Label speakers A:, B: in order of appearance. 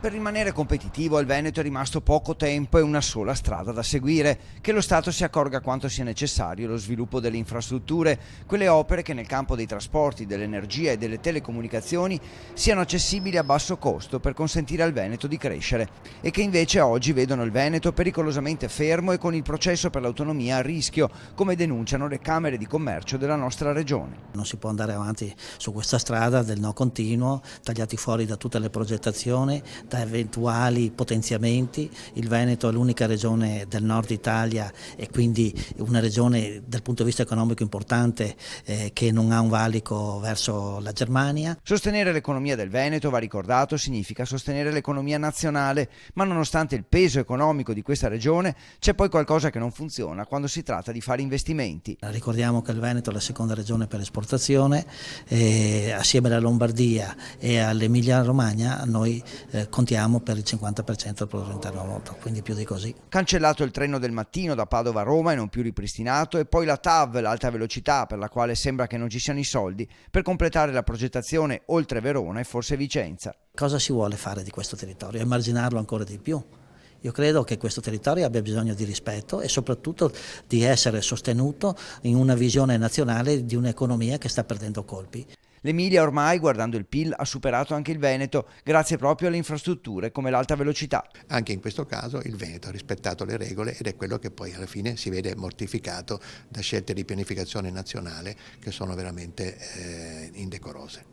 A: Per rimanere competitivo al Veneto è rimasto poco tempo e una sola strada da seguire: che lo Stato si accorga quanto sia necessario lo sviluppo delle infrastrutture, quelle opere che nel campo dei trasporti, dell'energia e delle telecomunicazioni siano accessibili a basso costo per consentire al Veneto di crescere, e che invece oggi vedono il Veneto pericolosamente fermo e con il processo per l'autonomia a rischio, come denunciano le camere di commercio della nostra regione.
B: Non si può andare avanti su questa strada del no continuo, tagliati fuori da tutte le progettazioni, da eventuali potenziamenti. Il Veneto è l'unica regione del nord Italia e quindi una regione dal punto di vista economico importante che non ha un valico verso la Germania.
A: Sostenere l'economia del Veneto, va ricordato, significa sostenere l'economia nazionale, ma nonostante il peso economico di questa regione c'è poi qualcosa che non funziona quando si tratta di fare investimenti.
B: Ricordiamo che il Veneto è la seconda regione per esportazione, assieme alla Lombardia e all'Emilia Romagna noi contiamo per il 50% del prodotto interno lordo, quindi più di così.
A: Cancellato il treno del mattino da Padova a Roma e non più ripristinato, e poi la TAV, l'alta velocità, per la quale sembra che non ci siano i soldi per completare la progettazione oltre Verona e forse Vicenza.
B: Cosa si vuole fare di questo territorio? Emarginarlo ancora di più? Io credo che questo territorio abbia bisogno di rispetto e soprattutto di essere sostenuto in una visione nazionale di un'economia che sta perdendo colpi.
A: L'Emilia ormai, guardando il PIL, ha superato anche il Veneto grazie proprio alle infrastrutture come l'alta velocità.
C: Anche in questo caso il Veneto ha rispettato le regole ed è quello che poi alla fine si vede mortificato da scelte di pianificazione nazionale che sono veramente indecorose.